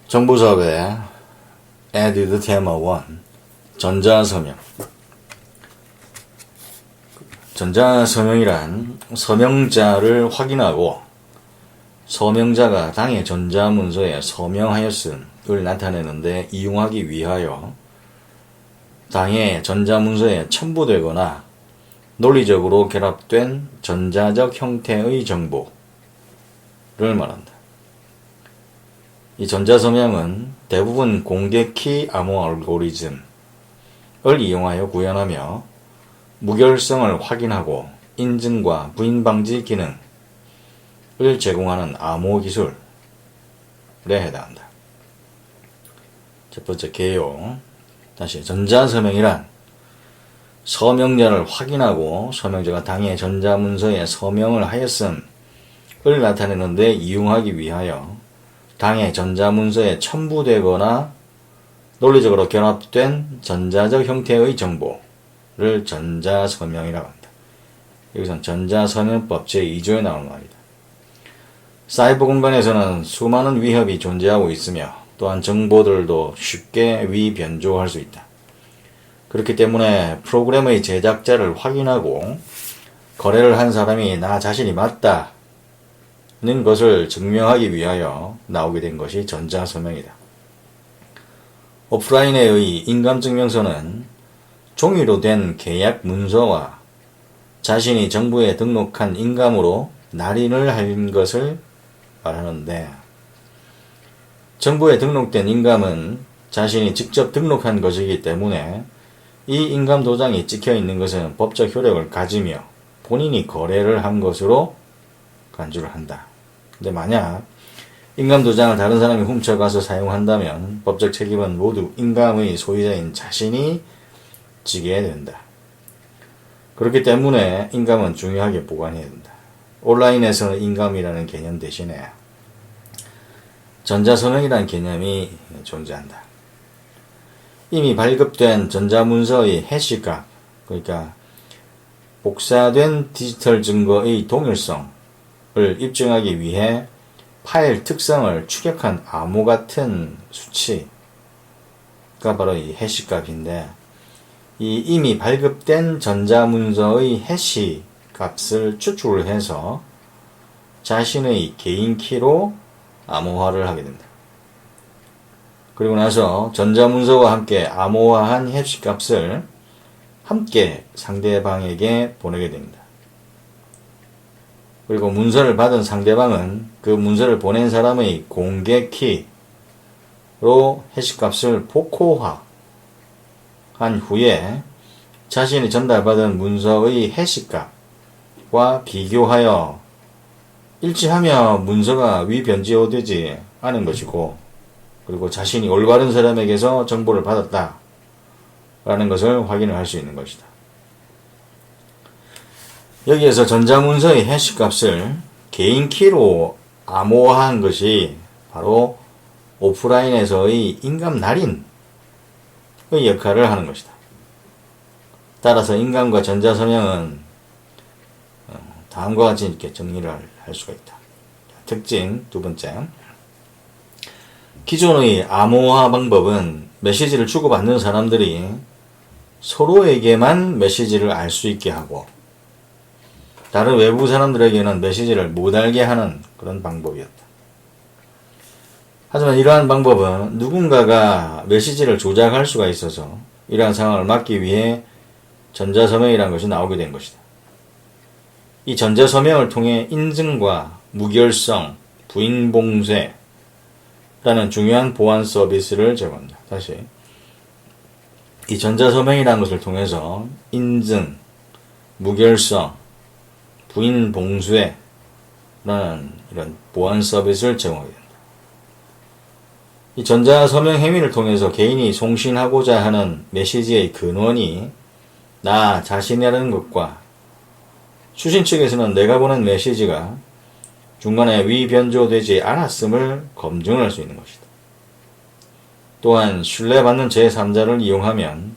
정보사업의 Added 테마 1 전자서명. 전자서명이란 서명자를 확인하고 서명자가 당의 전자문서에 서명하였음을 나타내는데 이용하기 위하여 당의 전자문서에 첨부되거나 논리적으로 결합된 전자적 형태의 정보를 말한다. 이 전자서명은 대부분 공개키 암호 알고리즘을 이용하여 구현하며 무결성을 확인하고 인증과 부인 방지 기능을 제공하는 암호 기술에 해당한다. 첫 번째 개요. 다시 전자서명이란 서명자를 확인하고 서명자가 당의 전자문서에 서명을 하였음을 나타내는데 이용하기 위하여 당의 전자문서에 첨부되거나 논리적으로 결합된 전자적 형태의 정보를 전자서명이라고 한다. 여기서는 전자서명법 제2조에 나오는 말이다. 사이버 공간에서는 수많은 위협이 존재하고 있으며 또한 정보들도 쉽게 위변조할 수 있다. 그렇기 때문에 프로그램의 제작자를 확인하고 거래를 한 사람이 나 자신이 맞다는 것을 증명하기 위하여 나오게 된 것이 전자서명이다. 오프라인의 인감증명서는 종이로 된 계약 문서와 자신이 정부에 등록한 인감으로 날인을 한 것을 말하는데, 정부에 등록된 인감은 자신이 직접 등록한 것이기 때문에 이 인감 도장이 찍혀 있는 것은 법적 효력을 가지며 본인이 거래를 한 것으로 간주를 한다. 근데 만약 인감 도장을 다른 사람이 훔쳐가서 사용한다면 법적 책임은 모두 인감의 소유자인 자신이 지게 된다. 그렇기 때문에 인감은 중요하게 보관해야 된다. 온라인에서는 인감이라는 개념 대신에 전자서명이라는 개념이 존재한다. 이미 발급된 전자문서의 해시값, 그러니까 복사된 디지털 증거의 동일성을 입증하기 위해 파일 특성을 추격한 암호 같은 수치가 바로 이 해시값인데, 이 이미 발급된 전자문서의 해시 값을 추출을 해서 자신의 개인 키로 암호화를 하게 된다. 그리고 나서 전자문서와 함께 암호화한 해시 값을 함께 상대방에게 보내게 됩니다. 그리고 문서를 받은 상대방은 그 문서를 보낸 사람의 공개 키로 해시값을 복호화한 후에 자신이 전달받은 문서의 해시값과 비교하여 일치하며 문서가 위변조되지 않은 것이고, 그리고 자신이 올바른 사람에게서 정보를 받았다라는 것을 확인을 할 수 있는 것이다. 여기에서 전자문서의 해시값을 개인 키로 암호화한 것이 바로 오프라인에서의 인감 날인의 역할을 하는 것이다. 따라서 인감과 전자서명은 다음과 같이 이렇게 정리를 할 수가 있다. 특징 두 번째. 기존의 암호화 방법은 메시지를 주고받는 사람들이 서로에게만 메시지를 알 수 있게 하고 다른 외부 사람들에게는 메시지를 못 알게 하는 그런 방법이었다. 하지만 이러한 방법은 누군가가 메시지를 조작할 수가 있어서 이러한 상황을 막기 위해 전자서명이라는 것이 나오게 된 것이다. 이 전자서명을 통해 인증과 무결성, 부인봉쇄라는 중요한 보안 서비스를 제공한다. 다시, 이 전자서명이라는 것을 통해서 인증, 무결성, 부인봉쇄라는 이런 보안 서비스를 제공하게 된다. 이 전자서명 행위를 통해서 개인이 송신하고자 하는 메시지의 근원이 나 자신이라는 것과 수신 측에서는 내가 보낸 메시지가 중간에 위변조되지 않았음을 검증할 수 있는 것이다. 또한 신뢰받는 제3자를 이용하면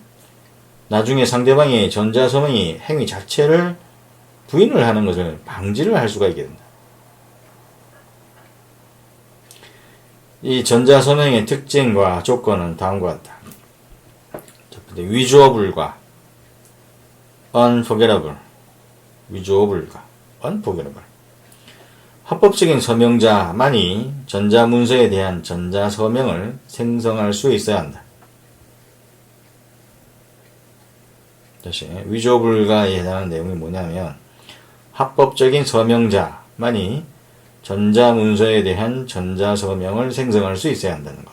나중에 상대방이 전자서명이 행위 자체를 부인을 하는 것을 방지를 할 수가 있게 된다. 이 전자서명의 특징과 조건은 다음과 같다. 첫 번째, 위주어 불가, unforgettable, 위주어 불가, unforgettable. 합법적인 서명자만이 전자문서에 대한 전자서명을 생성할 수 있어야 한다. 다시, 위조어 불가에 해당하는 내용이 뭐냐면 합법적인 서명자만이 전자문서에 대한 전자서명을 생성할 수 있어야 한다는 것.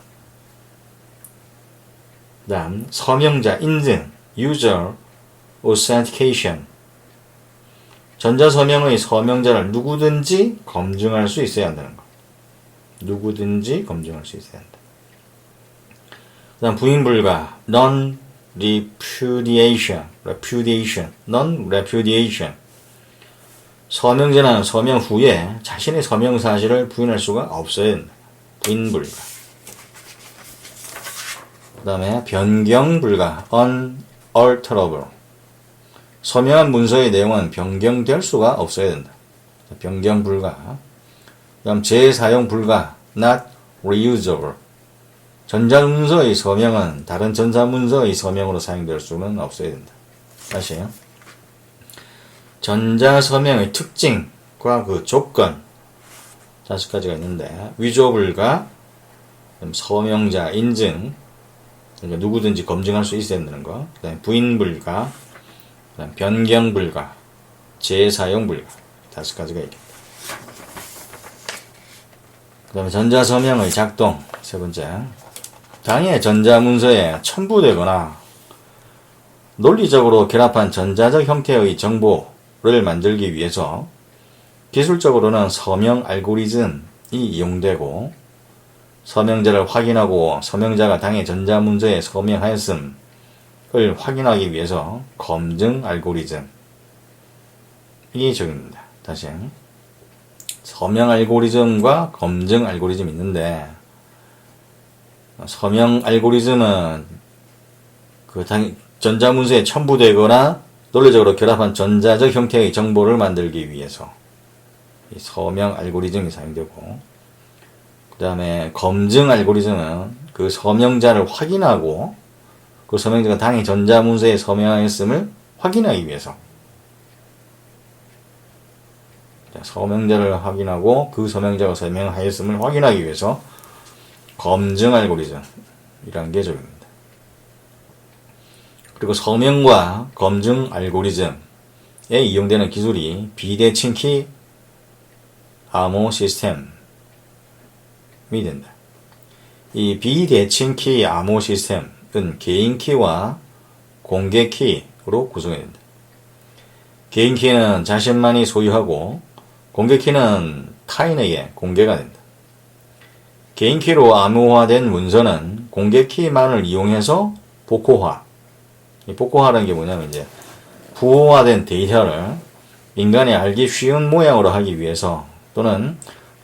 그 다음 서명자 인증, user authentication. 전자서명의 서명자를 누구든지 검증할 수 있어야 한다는 것. 누구든지 검증할 수 있어야 한다. 그 다음 부인불가, non-repudiation, non-repudiation. 서명자는 서명 후에 자신의 서명 사실을 부인할 수가 없어야 된다. 부인불가. 그 다음에 변경불가, unalterable. 서명한 문서의 내용은 변경될 수가 없어야 된다. 변경불가. 그 다음 재사용불가, not reusable. 전자문서의 서명은 다른 전자문서의 서명으로 사용될 수는 없어야 된다. 다시요. 전자서명의 특징과 그 조건 5가지가 있는데 위조불가, 서명자 인증, 그러니까 누구든지 검증할 수 있어야 된다는 거. 그 다음에 부인불가, 그 다음에 변경불가, 재사용불가 5가지가 있겠다. 그 다음에 전자서명의 작동 3번째. 당해 전자문서에 첨부되거나 논리적으로 결합한 전자적 형태의 정보를 만들기 위해서 기술적으로는 서명 알고리즘이 이용되고 서명자를 확인하고 서명자가 당해 전자문서에 서명하였음을 확인하기 위해서 검증 알고리즘이 적용됩니다. 다시 서명 알고리즘과 검증 알고리즘이 있는데 서명 알고리즘은 그 전자문서에 첨부되거나 논리적으로 결합한 전자적 형태의 정보를 만들기 위해서 이 서명 알고리즘이 사용되고, 그 다음에 검증 알고리즘은 그 서명자를 확인하고 그 서명자가 당해 전자문서에 서명하였음을 확인하기 위해서, 서명자를 확인하고 그 서명자가 서명하였음을 확인하기 위해서 검증 알고리즘이라는 게 적용됩니다. 그리고 서명과 검증 알고리즘에 이용되는 기술이 비대칭키 암호 시스템이 된다. 이 비대칭키 암호 시스템은 개인키와 공개키로 구성이 된다. 개인키는 자신만이 소유하고 공개키는 타인에게 공개가 된다. 개인키로 암호화된 문서는 공개키만을 이용해서 복호화. 이 복호화라는 게 뭐냐면 이제 부호화된 데이터를 인간이 알기 쉬운 모양으로 하기 위해서 또는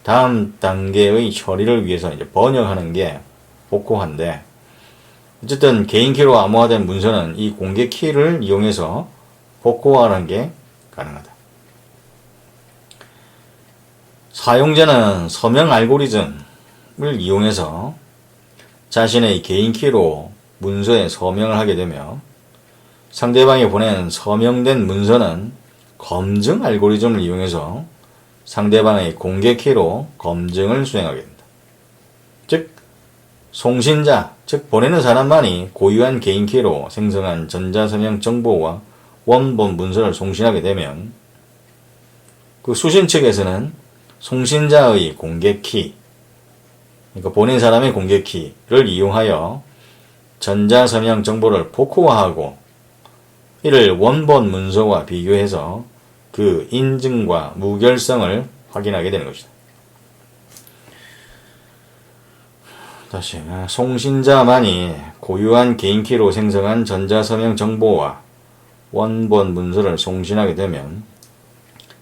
다음 단계의 처리를 위해서 이제 번역하는 게 복호화인데, 어쨌든 개인키로 암호화된 문서는 이 공개키를 이용해서 복호화라는 게 가능하다. 사용자는 서명 알고리즘을 이용해서 자신의 개인키로 문서에 서명을 하게 되며 상대방이 보낸 서명된 문서는 검증 알고리즘을 이용해서 상대방의 공개키로 검증을 수행하게 된다. 즉 송신자, 즉 보내는 사람만이 고유한 개인키로 생성한 전자서명 정보와 원본 문서를 송신하게 되면 그 수신 측에서는 송신자의 공개키, 그러니까 보낸 사람의 공개키를 이용하여 전자서명 정보를 복호화하고 이를 원본 문서와 비교해서 그 인증과 무결성을 확인하게 되는 것이다. 다시 송신자만이 고유한 개인키로 생성한 전자서명 정보와 원본 문서를 송신하게 되면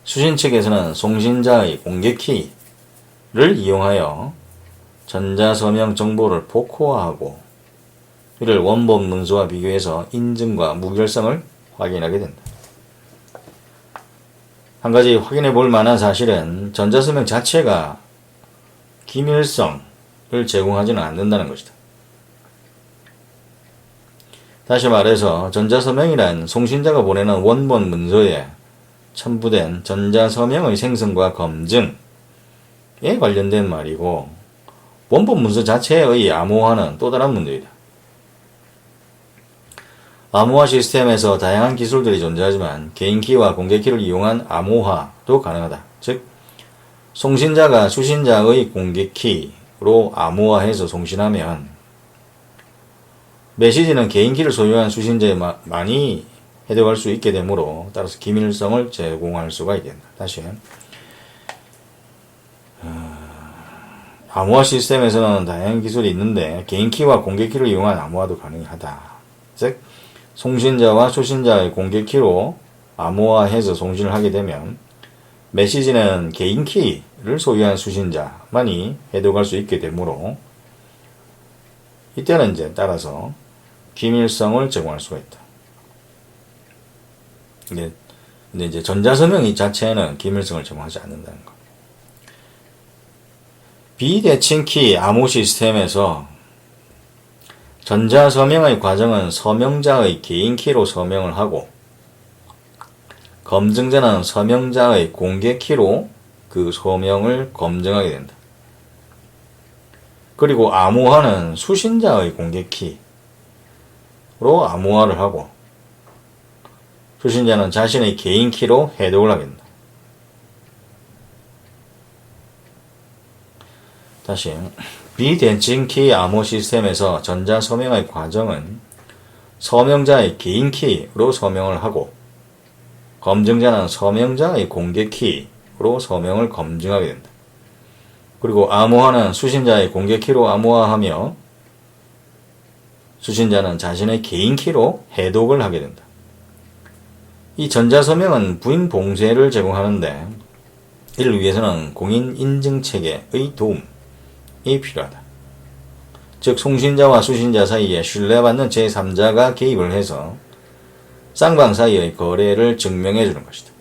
수신 측에서는 송신자의 공개키를 이용하여 전자서명 정보를 복호화하고 이를 원본 문서와 비교해서 인증과 무결성을 확인하게 된다. 한 가지 확인해 볼 만한 사실은 전자서명 자체가 기밀성 제공하지는 않는다는 것이다. 다시 말해서 전자서명이란 송신자가 보내는 원본 문서에 첨부된 전자서명의 생성과 검증에 관련된 말이고, 원본 문서 자체의 암호화는 또 다른 문제이다. 암호화 시스템에서 다양한 기술들이 존재하지만 개인키와 공개키를 이용한 암호화도 가능하다. 즉, 송신자가 수신자의 공개키로 암호화해서 송신하면 메시지는 개인키를 소유한 수신자만이 해독할 수 있게 되므로 따라서 기밀성을 제공할 수가 있겠다. 다시 암호화 시스템에서는 다양한 기술이 있는데 개인키와 공개키를 이용한 암호화도 가능하다. 즉 송신자와 수신자의 공개키로 암호화해서 송신을 하게 되면 메시지는 개인키를 소유한 수신자만이 해독할 수 있게 되므로 이때는 이제 따라서 기밀성을 제공할 수가 있다. 근데 이제 전자서명 자체는 기밀성을 제공하지 않는다는 것. 비대칭키 암호 시스템에서 전자서명의 과정은 서명자의 개인키로 서명을 하고 검증자는 서명자의 공개키로 그 서명을 검증하게 된다. 그리고 암호화는 수신자의 공개키로 암호화를 하고 수신자는 자신의 개인키로 해독을 하게 된다. 다시 비대칭키 암호 시스템에서 전자서명의 과정은 서명자의 개인키로 서명을 하고 검증자는 서명자의 공개키로 서명을 검증하게 된다. 그리고 암호화는 수신자의 공개키로 암호화하며 수신자는 자신의 개인키로 해독을 하게 된다. 이 전자서명은 부인 봉쇄를 제공하는데 이를 위해서는 공인인증체계의 도움이 필요하다. 즉 송신자와 수신자 사이에 신뢰받는 제3자가 개입을 해서 쌍방 사이의 거래를 증명해 주는 것이다.